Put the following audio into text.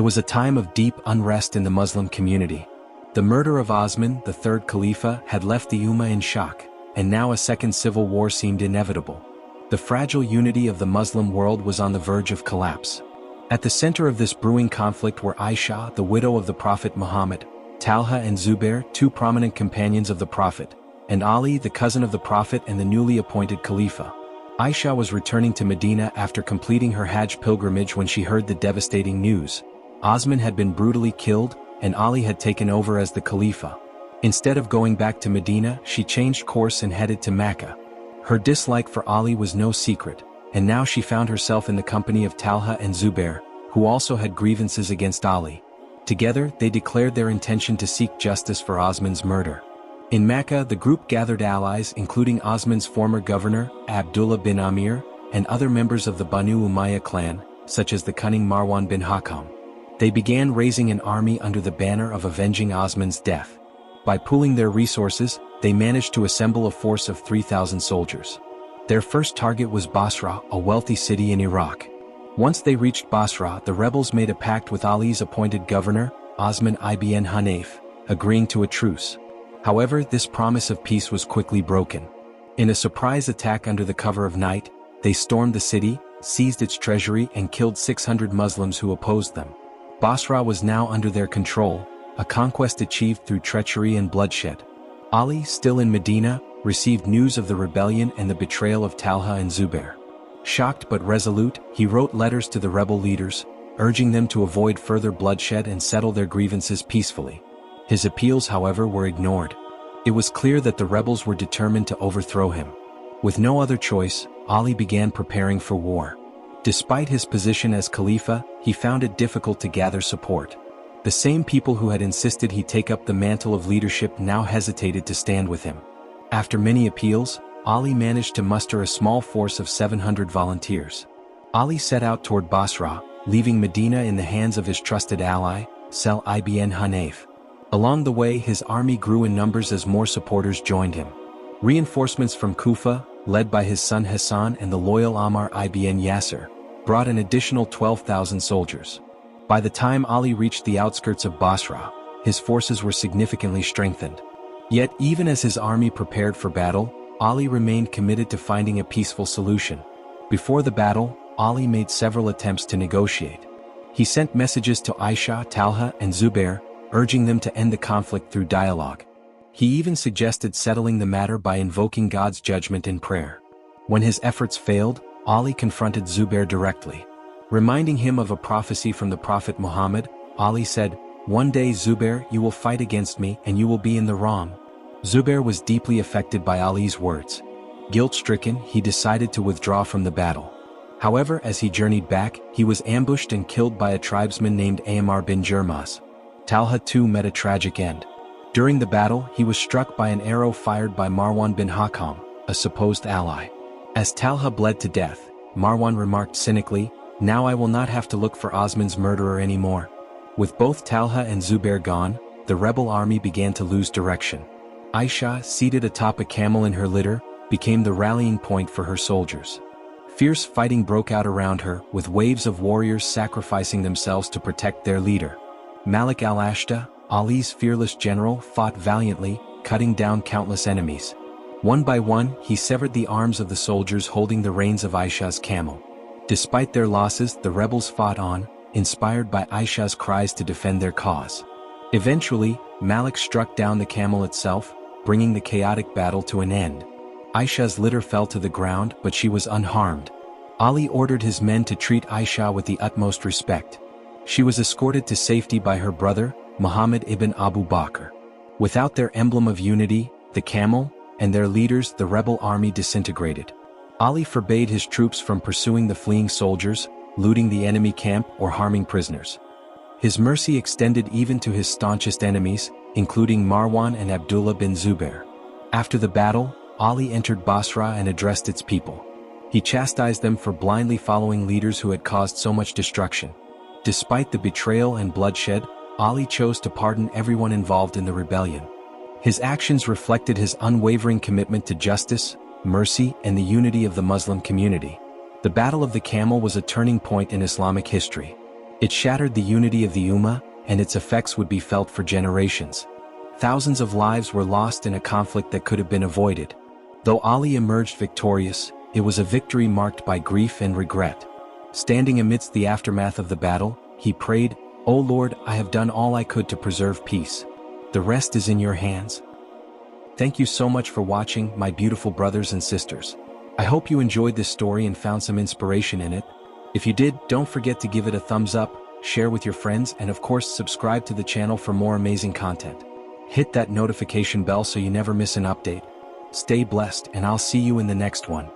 It was a time of deep unrest in the Muslim community. The murder of Osman, the third Khalifa, had left the Ummah in shock, and now a second civil war seemed inevitable. The fragile unity of the Muslim world was on the verge of collapse. At the center of this brewing conflict were Aisha, the widow of the Prophet Muhammad, Talha and Zubair, two prominent companions of the Prophet, and Ali, the cousin of the Prophet and the newly appointed Khalifa. Aisha was returning to Medina after completing her Hajj pilgrimage when she heard the devastating news. Osman had been brutally killed, and Ali had taken over as the Khalifa. Instead of going back to Medina, she changed course and headed to Mecca. Her dislike for Ali was no secret, and now she found herself in the company of Talha and Zubair, who also had grievances against Ali. Together, they declared their intention to seek justice for Osman's murder. In Mecca, the group gathered allies including Osman's former governor, Abdullah bin Amir, and other members of the Banu Umayyah clan, such as the cunning Marwan bin Hakam. They began raising an army under the banner of avenging Osman's death. By pooling their resources, they managed to assemble a force of 3,000 soldiers. Their first target was Basra, a wealthy city in Iraq. Once they reached Basra, the rebels made a pact with Ali's appointed governor, Osman ibn Hanif, agreeing to a truce. However, this promise of peace was quickly broken. In a surprise attack under the cover of night, they stormed the city, seized its treasury and killed 600 Muslims who opposed them. Basra was now under their control, a conquest achieved through treachery and bloodshed. Ali, still in Medina, received news of the rebellion and the betrayal of Talha and Zubair. Shocked but resolute, he wrote letters to the rebel leaders, urging them to avoid further bloodshed and settle their grievances peacefully. His appeals, however, were ignored. It was clear that the rebels were determined to overthrow him. With no other choice, Ali began preparing for war. Despite his position as Khalifa, he found it difficult to gather support. The same people who had insisted he take up the mantle of leadership now hesitated to stand with him. After many appeals, Ali managed to muster a small force of 700 volunteers. Ali set out toward Basra, leaving Medina in the hands of his trusted ally, Sal ibn Hanif. Along the way, his army grew in numbers as more supporters joined him. Reinforcements from Kufa, led by his son Hassan and the loyal Ammar ibn Yasir, brought an additional 12,000 soldiers. By the time Ali reached the outskirts of Basra, his forces were significantly strengthened. Yet even as his army prepared for battle, Ali remained committed to finding a peaceful solution. Before the battle, Ali made several attempts to negotiate. He sent messages to Aisha, Talha, and Zubair, urging them to end the conflict through dialogue. He even suggested settling the matter by invoking God's judgment in prayer. When his efforts failed, Ali confronted Zubair directly. Reminding him of a prophecy from the Prophet Muhammad, Ali said, "One day, Zubair, you will fight against me and you will be in the wrong." Zubair was deeply affected by Ali's words. Guilt-stricken, he decided to withdraw from the battle. However, as he journeyed back, he was ambushed and killed by a tribesman named Ammar bin Jermaz. Talha too met a tragic end. During the battle, he was struck by an arrow fired by Marwan bin Hakam, a supposed ally. As Talha bled to death, Marwan remarked cynically, "Now I will not have to look for Osman's murderer anymore." With both Talha and Zubair gone, the rebel army began to lose direction. Aisha, seated atop a camel in her litter, became the rallying point for her soldiers. Fierce fighting broke out around her, with waves of warriors sacrificing themselves to protect their leader. Malik al-Ashta, Ali's fearless general, fought valiantly, cutting down countless enemies. One by one, he severed the arms of the soldiers holding the reins of Aisha's camel. Despite their losses, the rebels fought on, inspired by Aisha's cries to defend their cause. Eventually, Malik struck down the camel itself, bringing the chaotic battle to an end. Aisha's litter fell to the ground, but she was unharmed. Ali ordered his men to treat Aisha with the utmost respect. She was escorted to safety by her brother, Muhammad ibn Abu Bakr. Without their emblem of unity, the camel, and their leaders, the rebel army disintegrated. Ali forbade his troops from pursuing the fleeing soldiers, looting the enemy camp, or harming prisoners. His mercy extended even to his staunchest enemies, including Marwan and Abdullah bin Zubair. After the battle, Ali entered Basra and addressed its people. He chastised them for blindly following leaders who had caused so much destruction. Despite the betrayal and bloodshed, Ali chose to pardon everyone involved in the rebellion. His actions reflected his unwavering commitment to justice, mercy, and the unity of the Muslim community. The Battle of the Camel was a turning point in Islamic history. It shattered the unity of the Ummah, and its effects would be felt for generations. Thousands of lives were lost in a conflict that could have been avoided. Though Ali emerged victorious, it was a victory marked by grief and regret. Standing amidst the aftermath of the battle, he prayed, "O Lord, I have done all I could to preserve peace. The rest is in your hands." Thank you so much for watching, my beautiful brothers and sisters. I hope you enjoyed this story and found some inspiration in it. If you did, don't forget to give it a thumbs up, share with your friends, and of course subscribe to the channel for more amazing content. Hit that notification bell so you never miss an update. Stay blessed, and I'll see you in the next one.